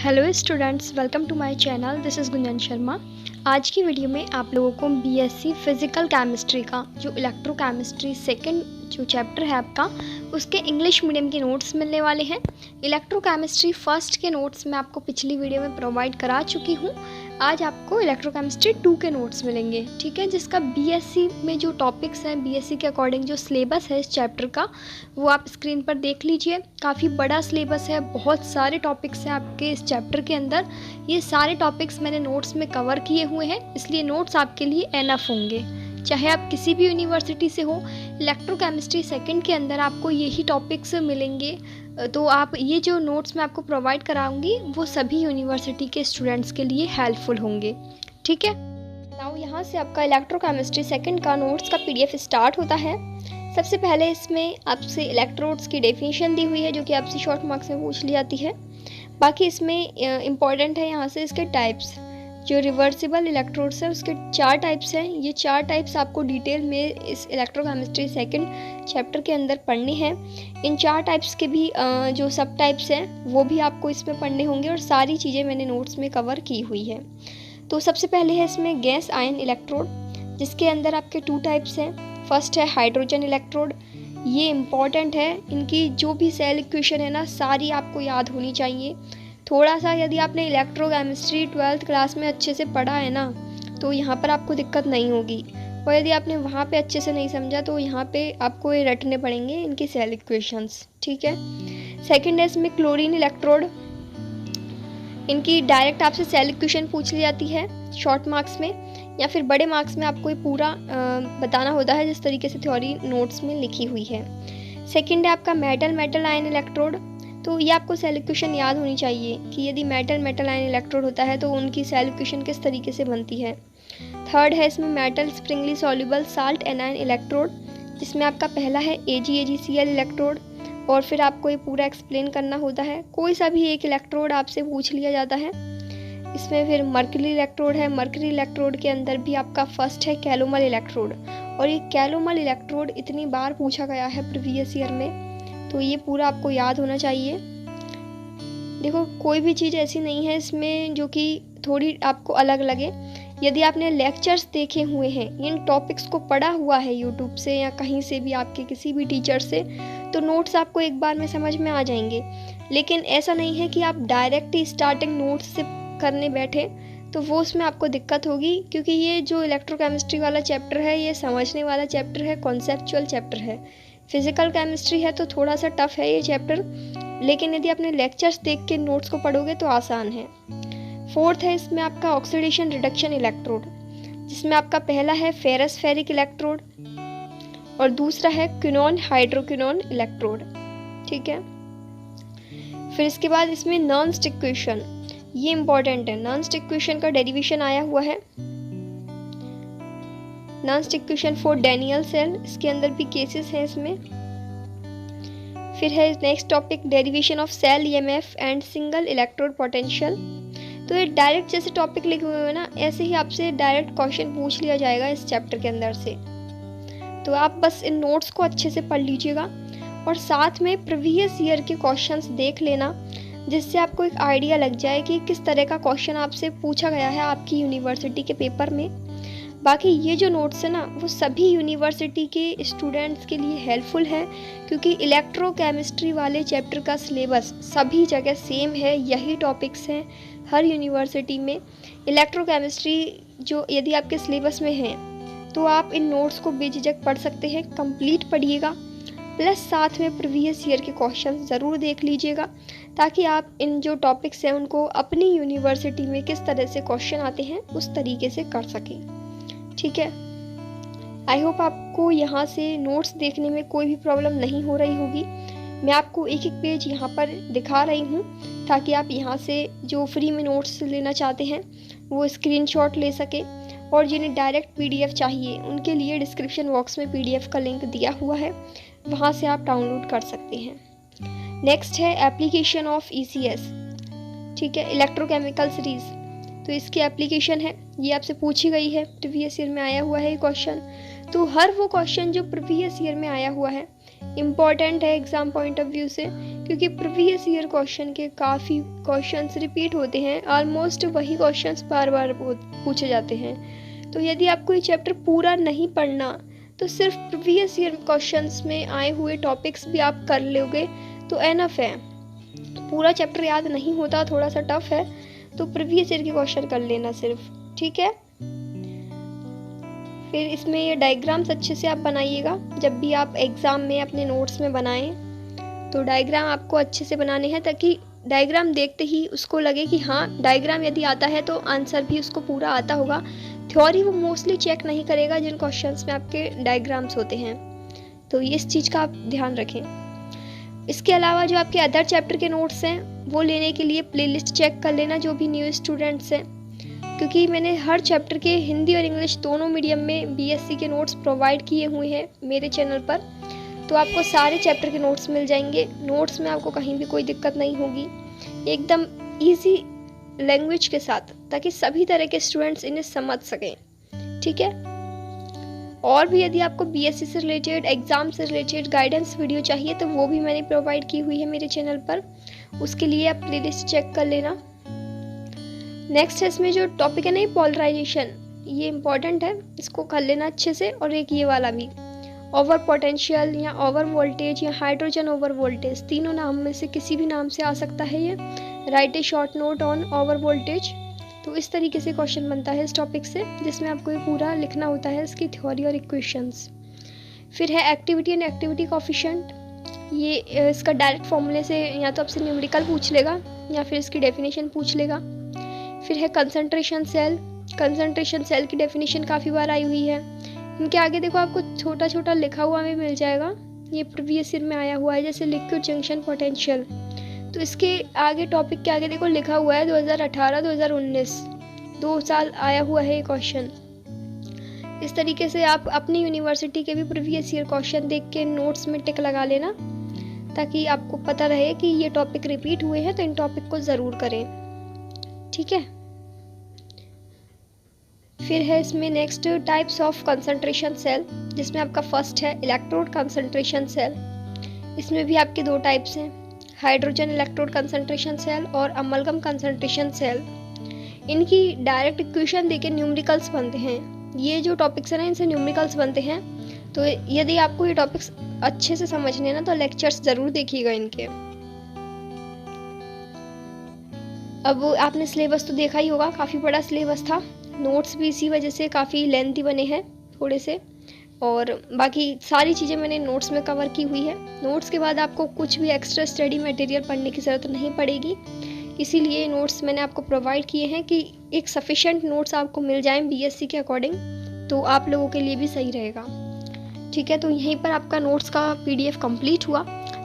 Hello students, welcome to my channel. This is Gunjan Sharma. आज की video में आप लोगों को बीएससी फिज़िकल केमिस्ट्री का जो इलेक्ट्रोकेमिस्ट्री सेकंड जो चैप्टर है आपका, उसके इंग्लिश मीडियम के नोट्स मिलने वाले हैं। इलेक्ट्रोकेमिस्ट्री फर्स्ट के नोट्स मैं आपको पिछली वीडियो में प्रोवाइड करा चुकी हूँ। आज आपको इलेक्ट्रोकेमिस्ट्री 2 के नोट्स मिलेंगे, ठीक है, जिसका बीएससी में जो टॉपिक्स हैं, बीएससी के अकॉर्डिंग जो सिलेबस है इस चैप्टर का, वो आप स्क्रीन पर देख लीजिए। काफ़ी बड़ा सिलेबस है, बहुत सारे टॉपिक्स हैं आपके इस चैप्टर के अंदर। ये सारे टॉपिक्स मैंने नोट्स में कवर किए हुए हैं, इसलिए नोट्स आपके लिए एनफ होंगे। चाहे आप किसी भी यूनिवर्सिटी से हो, इलेक्ट्रोकेमिस्ट्री सेकंड के अंदर आपको यही टॉपिक्स मिलेंगे। तो आप ये जो नोट्स मैं आपको प्रोवाइड कराऊंगी वो सभी यूनिवर्सिटी के स्टूडेंट्स के लिए हेल्पफुल होंगे, ठीक है। नाउ यहाँ से आपका इलेक्ट्रोकेमिस्ट्री सेकंड का नोट्स का पीडीएफ स्टार्ट होता है। सबसे पहले इसमें आपसे इलेक्ट्रोड्स की डेफिनेशन दी हुई है, जो कि आपसे शॉर्ट मार्क्स में पूछ ली जाती है। बाकी इसमें इम्पॉर्टेंट है यहाँ से इसके टाइप्स। जो रिवर्सिबल इलेक्ट्रोड्स है उसके 4 टाइप्स हैं। ये 4 टाइप्स आपको डिटेल में इस इलेक्ट्रोकेमिस्ट्री सेकंड चैप्टर के अंदर पढ़ने हैं। इन 4 टाइप्स के भी जो सब टाइप्स हैं वो भी आपको इसमें पढ़ने होंगे, और सारी चीज़ें मैंने नोट्स में कवर की हुई है। तो सबसे पहले है इसमें गैस आयन इलेक्ट्रोड, जिसके अंदर आपके 2 टाइप्स हैं। फर्स्ट है हाइड्रोजन इलेक्ट्रोड। ये इम्पॉर्टेंट है, इनकी जो भी सेल इक्वेशन है ना, सारी आपको याद होनी चाहिए। थोड़ा सा यदि आपने इलेक्ट्रोकेमिस्ट्री 12th क्लास में अच्छे से पढ़ा है ना, तो यहाँ पर आपको दिक्कत नहीं होगी। और यदि आपने वहाँ पे अच्छे से नहीं समझा तो यहाँ पे आपको ये रटने पड़ेंगे इनकी सेल इक्वेशंस, ठीक है। सेकेंड है इसमें क्लोरीन इलेक्ट्रोड। इनकी डायरेक्ट आपसे सेल इक्वेशन पूछ ली जाती है शॉर्ट मार्क्स में, या फिर बड़े मार्क्स में आपको ये पूरा बताना होता है जिस तरीके से थ्योरी नोट्स में लिखी हुई है। सेकेंड है आपका मेटल आयन इलेक्ट्रोड। तो ये आपको सेल इक्वेशन याद होनी चाहिए कि यदि मेटल आयन इलेक्ट्रोड होता है तो उनकी सेल इक्वेशन किस तरीके से बनती है। थर्ड है इसमें metal Sprüngli soluble salt anion electrode, जिसमें आपका पहला है AgAgCl इलेक्ट्रोड, और फिर आपको ये पूरा एक्सप्लेन करना होता है। कोई सा भी एक इलेक्ट्रोड आपसे पूछ लिया जाता है। इसमें फिर मर्करी इलेक्ट्रोड है। मर्करी इलेक्ट्रोड के अंदर भी आपका फर्स्ट है कैलोमल इलेक्ट्रोड, और ये कैलोमल इलेक्ट्रोड इतनी बार पूछा गया है प्रीवियस ईयर में, तो ये पूरा आपको याद होना चाहिए। देखो, कोई भी चीज़ ऐसी नहीं है इसमें जो कि थोड़ी आपको अलग लगे। यदि आपने लेक्चर्स देखे हुए हैं, इन टॉपिक्स को पढ़ा हुआ है यूट्यूब से या कहीं से भी आपके किसी भी टीचर से, तो नोट्स आपको एक बार में समझ में आ जाएंगे। लेकिन ऐसा नहीं है कि आप डायरेक्ट ही स्टार्टिंग नोट्स से करने बैठे, तो वो उसमें आपको दिक्कत होगी, क्योंकि ये जो इलेक्ट्रोकेमिस्ट्री वाला चैप्टर है ये समझने वाला चैप्टर है, कॉन्सेप्चुअल चैप्टर है। फिजिकल केमिस्ट्री है तो थोड़ा सा टफ है ये चैप्टर, लेकिन यदि आपने लेक्चर्स देख के नोट्स को पढ़ोगे तो आसान है। फोर्थ है इसमें आपका ऑक्सीडेशन रिडक्शन इलेक्ट्रोड, जिसमें आपका पहला है फेरस फेरिक इलेक्ट्रोड और दूसरा है क्विनोन हाइड्रोक्विनोन इलेक्ट्रोड, ठीक है। फिर इसके बाद इसमें नॉन स्टिक क्वेश्चन, ये इंपॉर्टेंट है। नॉन स्टिक क्वेश्चन का डेरिवेशन आया हुआ है, नॉन स्टिक क्वेश्चन फॉर डैनियल सेल, इसके अंदर भी केसेस हैं इसमें। फिर है next topic derivation of cell EMF and single electrode potential. तो ये डायरेक्ट जैसे टॉपिक लिखे हुए हैं ना, ऐसे ही आपसे डायरेक्ट क्वेश्चन पूछ लिया जाएगा इस चैप्टर के अंदर से। तो आप बस इन नोट्स को अच्छे से पढ़ लीजिएगा, और साथ में प्रीवियस ईयर के क्वेश्चंस देख लेना, जिससे आपको एक आइडिया लग जाए कि किस तरह का क्वेश्चन आपसे पूछा गया है आपकी यूनिवर्सिटी के पेपर में। बाकी ये जो नोट्स है ना, वो सभी यूनिवर्सिटी के स्टूडेंट्स के लिए हेल्पफुल है, क्योंकि इलेक्ट्रोकेमिस्ट्री वाले चैप्टर का सिलेबस सभी जगह सेम है, यही टॉपिक्स हैं हर यूनिवर्सिटी में। इलेक्ट्रोकेमिस्ट्री जो यदि आपके सिलेबस में है तो आप इन नोट्स को बेझिझक पढ़ सकते हैं, कंप्लीट पढ़िएगा, प्लस साथ में प्रीवियस ईयर के क्वेश्चन ज़रूर देख लीजिएगा, ताकि आप इन जो टॉपिक्स हैं उनको अपनी यूनिवर्सिटी में किस तरह से क्वेश्चन आते हैं उस तरीके से कर सकें, ठीक है। आई होप आपको यहाँ से नोट्स देखने में कोई भी प्रॉब्लम नहीं हो रही होगी। मैं आपको एक एक पेज यहाँ पर दिखा रही हूँ, ताकि आप यहाँ से जो फ्री में नोट्स लेना चाहते हैं वो स्क्रीनशॉट ले सके, और जिन्हें डायरेक्ट PDF चाहिए उनके लिए डिस्क्रिप्शन बॉक्स में PDF का लिंक दिया हुआ है, वहाँ से आप डाउनलोड कर सकते हैं। नेक्स्ट है एप्लीकेशन ऑफ ECS, ठीक है, इलेक्ट्रोकेमिकल सीरीज। तो इसकी एप्लीकेशन है, ये आपसे पूछी गई है, प्रीवियस ईयर में आया हुआ है ये क्वेश्चन। तो हर वो क्वेश्चन जो प्रीवियस ईयर में आया हुआ है इम्पॉर्टेंट है एग्ज़ाम पॉइंट ऑफ व्यू से, क्योंकि प्रीवियस ईयर क्वेश्चन के काफ़ी क्वेश्चंस रिपीट होते हैं, ऑलमोस्ट वही क्वेश्चंस बार बार पूछे जाते हैं। तो यदि आपको ये चैप्टर पूरा नहीं पढ़ना तो सिर्फ प्रीवियस ईयर क्वेश्चंस में आए हुए टॉपिक्स भी आप कर लोगे तो एनफ है। पूरा चैप्टर याद नहीं होता, थोड़ा सा टफ है, तो प्रीवियस ईयर के क्वेश्चन कर लेना सिर्फ, ठीक है। फिर इसमें ये डायग्राम्स अच्छे से आप बनाइएगा। जब भी आप एग्ज़ाम में अपने नोट्स में बनाएं तो डायग्राम आपको अच्छे से बनाने हैं, ताकि डायग्राम देखते ही उसको लगे कि हाँ, डायग्राम यदि आता है तो आंसर भी उसको पूरा आता होगा। थ्योरी वो मोस्टली चेक नहीं करेगा जिन क्वेश्चंस में आपके डायग्राम्स होते हैं, तो इस चीज़ का आप ध्यान रखें। इसके अलावा जो आपके अदर चैप्टर के नोट्स हैं वो लेने के लिए प्लेलिस्ट चेक कर लेना, जो भी न्यू स्टूडेंट्स हैं, क्योंकि मैंने हर चैप्टर के हिंदी और इंग्लिश दोनों मीडियम में बीएससी के नोट्स प्रोवाइड किए हुए हैं मेरे चैनल पर। तो आपको सारे चैप्टर के नोट्स मिल जाएंगे। नोट्स में आपको कहीं भी कोई दिक्कत नहीं होगी, एकदम इजी लैंग्वेज के साथ, ताकि सभी तरह के स्टूडेंट्स इन्हें समझ सकें, ठीक है। और भी यदि आपको बीएससी से रिलेटेड, एग्ज़ाम से रिलेटेड गाइडेंस वीडियो चाहिए तो वो भी मैंने प्रोवाइड की हुई है मेरे चैनल पर, उसके लिए आप प्लेलिस्ट चेक कर लेना। नेक्स्ट है इसमें जो टॉपिक है ना, पोलराइजेशन, ये इम्पॉर्टेंट है, इसको कर लेना अच्छे से। और एक ये वाला भी, ओवर पोटेंशियल या ओवर वोल्टेज या हाइड्रोजन ओवर वोल्टेज, तीनों नाम में से किसी भी नाम से आ सकता है ये। Right A short note on over voltage, तो इस तरीके से क्वेश्चन बनता है इस टॉपिक से, जिसमें आपको ये पूरा लिखना होता है, इसकी थ्योरी और इक्वेशंस। फिर है एक्टिविटी एंड एक्टिविटी कोफिशिएंट, ये इसका डायरेक्ट फॉर्मूले से या तो आपसे न्यूमेरिकल पूछ लेगा या फिर इसकी डेफिनेशन पूछ लेगा। फिर है कंसंट्रेशन सेल, कंसंट्रेशन सेल की डेफिनेशन काफ़ी बार आई हुई है। इनके आगे देखो आपको छोटा छोटा लिखा हुआ भी मिल जाएगा, ये प्रीवियस ईयर में आया हुआ है, जैसे लिक्विड जंक्शन पोटेंशियल। तो इसके आगे टॉपिक के आगे देखो लिखा हुआ है 2018-2019, 2 साल आया हुआ है ये क्वेश्चन। इस तरीके से आप अपनी यूनिवर्सिटी के भी प्रीवियस ईयर क्वेश्चन देख के नोट्स में टिक लगा लेना, ताकि आपको पता रहे कि ये टॉपिक रिपीट हुए हैं तो इन टॉपिक को ज़रूर करें, ठीक है। फिर है इसमें next types of concentration cell, जिसमें आपका फर्स्ट है इलेक्ट्रोड कंसंट्रेशन सेल। इसमें भी आपके 2 टाइप्स हैं, हाइड्रोजन इलेक्ट्रोड कंसंट्रेशन सेल और अमलगम कंसंट्रेशन सेल। इनकी डायरेक्ट इक्वेशन देके न्यूमेरिकल्स बनते हैं। ये जो टॉपिक्स हैं ना, इनसे न्यूमेरिकल्स बनते हैं। तो यदि आपको ये टॉपिक्स अच्छे से समझने हैं ना, तो लेक्चर्स ज़रूर देखिएगा इनके। अब आपने सिलेबस तो देखा ही होगा, काफ़ी बड़ा सिलेबस था, नोट्स भी इसी वजह से काफ़ी लेंथी बने हैं थोड़े से, और बाकी सारी चीज़ें मैंने नोट्स में कवर की हुई है। नोट्स के बाद आपको कुछ भी एक्स्ट्रा स्टडी मटेरियल पढ़ने की ज़रूरत नहीं पड़ेगी, इसीलिए नोट्स मैंने आपको प्रोवाइड किए हैं कि एक सफिशेंट नोट्स आपको मिल जाएं बीएससी के अकॉर्डिंग, तो आप लोगों के लिए भी सही रहेगा, ठीक है। तो यहीं पर आपका नोट्स का PDF कंप्लीट हुआ।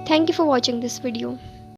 Thank you for watching this video.